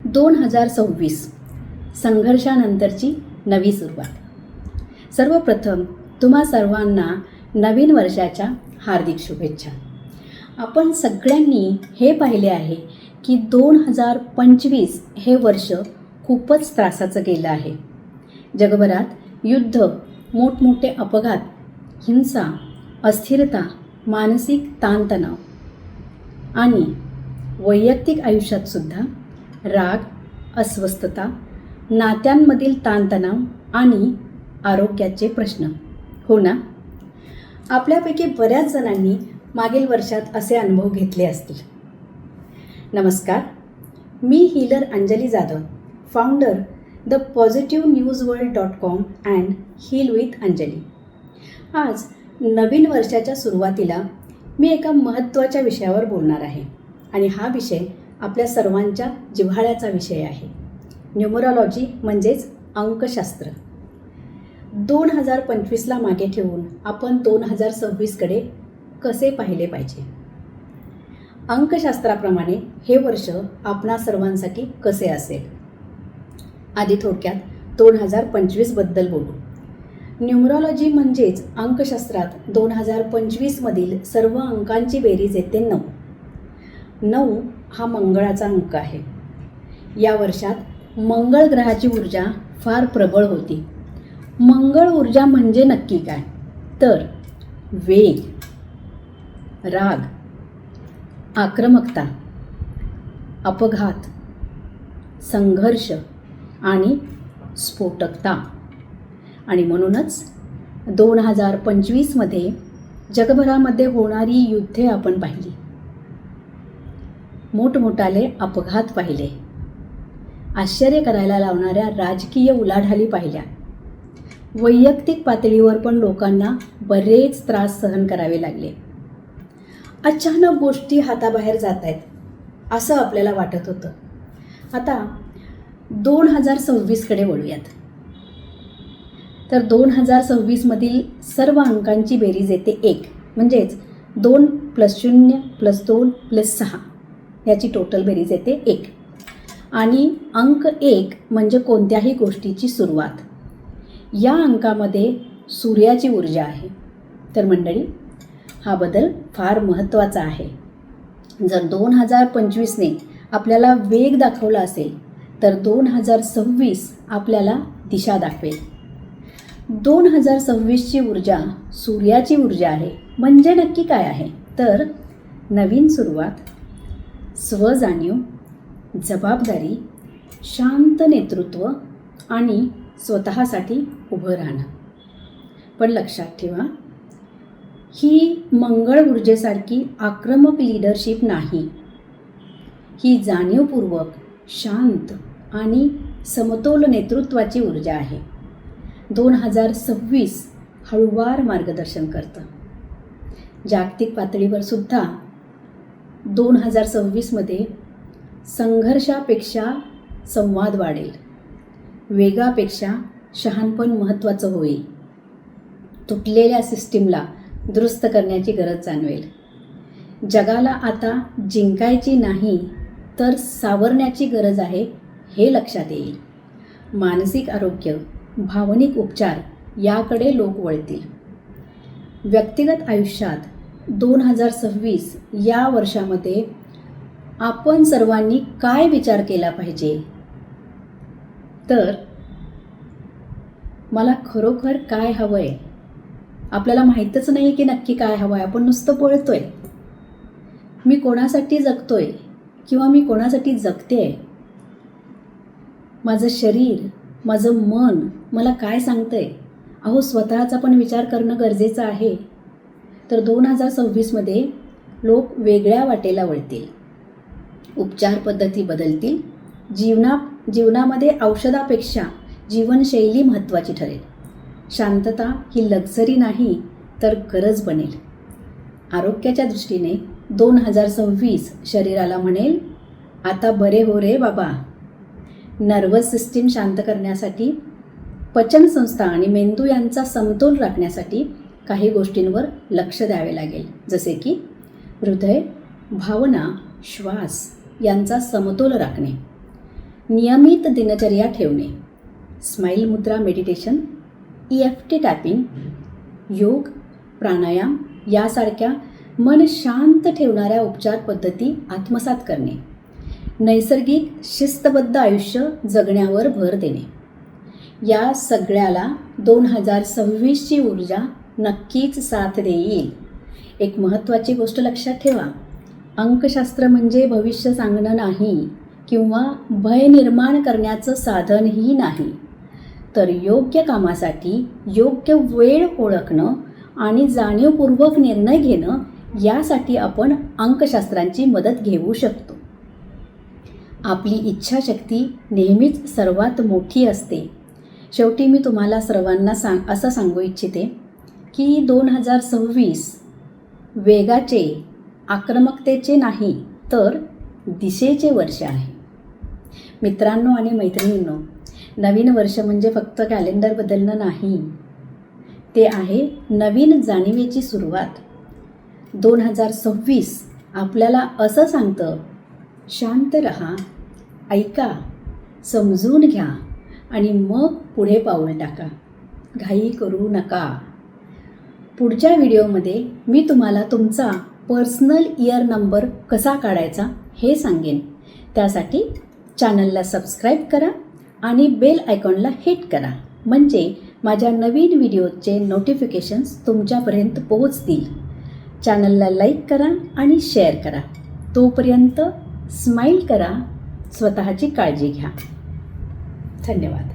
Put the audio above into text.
2026 संघर्षानंतरची नवी सुरुवात. सर्वप्रथम तुम्हा सर्वांना नवीन वर्षाच्या हार्दिक शुभेच्छा. आपण सगळ्यांनी हे पाहिले आहे की 2025 हे वर्ष खूपच त्रासाचं गेलं आहे. जगभरात युद्ध, मोठमोठे अपघात, हिंसा, अस्थिरता, मानसिक ताणतणाव आणि वैयक्तिक आयुष्यातसुद्धा राग, अस्वस्थता, नात्यांमधील ताणतणाव आणि आरोग्याचे प्रश्न. हो ना? आपल्यापैकी बऱ्याच जणांनी मागील वर्षात असे अनुभव घेतले असतील. नमस्कार, मी healer Anjali Jadhav, founder thepositivnewsworld.com and heal with Anjali. आज नवीन वर्षाच्या सुरुवातीला मी एका महत्त्वाच्या विषयावर बोलणार आहे आणि हा विषय आपल्या सर्वांच्या जिव्हाळ्याचा विषय आहे. न्यूमरॉलॉजी म्हणजेच अंकशास्त्र. 2025ला मागे ठेवून आपण 2026कडे कसे पाहिले पाहिजे? अंकशास्त्राप्रमाणे हे वर्ष आपणा सर्वांसाठी कसे असेल? आधी थोडक्यात 2025बद्दल बोलू. न्यूमरॉलॉजी म्हणजेच अंकशास्त्रात 2025मधील सर्व अंकांची बेरीज येते 9. 9 हा मंगळाचा अंक आहे. या वर्षात मंगळ ग्रहाची ऊर्जा फार प्रबळ होती. मंगळ ऊर्जा म्हणजे नक्की काय? तर वेग, राग, आक्रमकता, अपघात, संघर्ष आणि स्फोटकता. आणि म्हणूनच 2025मध्ये जगभरामध्ये होणारी युद्धे आपण पाहिली, मोठमोठाले अपघात पाहिले, आश्चर्य करायला लावणाऱ्या राजकीय उलाढाली पाहिल्या. वैयक्तिक पातळीवर पण लोकांना बरेच त्रास सहन करावे लागले. अचानक गोष्टी हाताबाहेर जात आहेत असं आपल्याला वाटत होतं. आता 2026कडे वळूयात. तर 2026मधील सर्व अंकांची बेरीज येते 1, म्हणजेच 2 + 0 + 2 + 6 याची टोटल बेरीज येते 1. आणि अंक 1 म्हणजे कोणत्याही गोष्टीची सुरुवात. या अंकामध्ये सूर्याची ऊर्जा आहे. तर मंडळी, हा बदल फार महत्त्वाचा आहे. जर 2025ने आपल्याला वेग दाखवला असेल तर 2026 आपल्याला दिशा दाखवेल. 2026ची ऊर्जा सूर्याची ऊर्जा आहे. म्हणजे नक्की काय आहे? तर नवीन सुरुवात, स्वजाणीव, जबाबदारी, शांत नेतृत्व आणि स्वतःसाठी उभं राहणं. पण लक्षात ठेवा, ही मंगळ ऊर्जेसारखी आक्रमक लीडरशिप नाही. ही जाणीवपूर्वक, शांत आणि समतोल नेतृत्वाची ऊर्जा आहे. 2026 हळूवार मार्गदर्शन करतं. जागतिक पातळीवर सुद्धा 2026मध्ये संघर्षापेक्षा संवाद वाढेल, वेगापेक्षा शहाणपण महत्त्वाचं होईल. तुटलेल्या सिस्टीमला दुरुस्त करण्याची गरज जाणवेल. जगाला आता जिंकायची नाही तर सावरण्याची गरज आहे हे लक्षात येईल. मानसिक आरोग्य, भावनिक उपचार याकडे लोक वळतील. व्यक्तिगत आयुष्यात 2026 या वर्षामध्ये आपण सर्वांनी काय विचार केला पाहिजे? तर मला खरोखर काय हवं आहे? आपल्याला माहीतच नाही की नक्की काय हवं आहे. आपण नुसतं पळतोय. मी कोणासाठी जगतोय किंवा मी कोणासाठी जगते? माझं शरीर, माझं मन मला काय सांगतंय? अहो, स्वतःचा पण विचार करणं गरजेचं आहे. तर 2026मध्ये लोक वेगळ्या वाटेला वळतील. उपचार पद्धती बदलतील. जीवनामध्ये औषधापेक्षा जीवनशैली महत्त्वाची ठरेल. शांतता ही लक्झरी नाही तर गरज बनेल. आरोग्याच्या दृष्टीने 2026 शरीराला म्हणेल, आता बरे हो रे बाबा. नर्वस सिस्टीम शांत करण्यासाठी, पचनसंस्था आणि मेंदू यांचा समतोल राखण्यासाठी काही गोष्टींवर लक्ष द्यावे लागेल. जसे की हृदय, भावना, श्वास यांचा समतोल राखणे. नियमित दिनचर्या ठेवणे, स्माईल मुद्रा मेडिटेशन, EFT टॅपिंग, योग, प्राणायाम यासारख्या मन शांत ठेवणाऱ्या उपचार पद्धती आत्मसात करणे, नैसर्गिक शिस्तबद्ध आयुष्य जगण्यावर भर देणे. या सगळ्याला 2026ची ऊर्जा नक्कीच साथ देईल. एक महत्त्वाची गोष्ट लक्षात ठेवा, अंकशास्त्र म्हणजे भविष्य सांगणं नाही किंवा भय निर्माण करण्याचं साधनही नाही, तर योग्य कामासाठी योग्य वेळ ओळखणं आणि जाणीवपूर्वक निर्णय घेणं यासाठी आपण अंकशास्त्रांची मदत घेऊ शकतो. आपली इच्छाशक्ती नेहमीच सर्वात मोठी असते. शेवटी मी तुम्हाला सर्वांना असं सांगू इच्छिते की 2026 वेगाचे, आक्रमकतेचे नाही तर दिशेचे वर्ष आहे. मित्रांनो आणि मैत्रिणींनो, नवीन वर्ष म्हणजे फक्त कॅलेंडर बदलणं नाही, ते आहे नवीन जाणीवेची सुरुवात. 2026 आपल्याला असं सांगतं, शांत रहा, ऐका, समजून घ्या आणि मग पुढे पाऊल टाका. घाई करू नका. पुढच्या व्हिडिओमध्ये मी तुम्हाला तुमचा पर्सनल इयर नंबर कसा काढायचा हे सांगेन. त्यासाठी चॅनलला सबस्क्राईब करा आणि बेल आयकॉनला हिट करा, म्हणजे माझ्या नवीन व्हिडिओचे नोटिफिकेशन्स तुमच्यापर्यंत पोहोचतील. चॅनलला लाईक करा आणि शेअर करा. तोपर्यंत स्माईल करा, स्वतःची काळजी घ्या. धन्यवाद.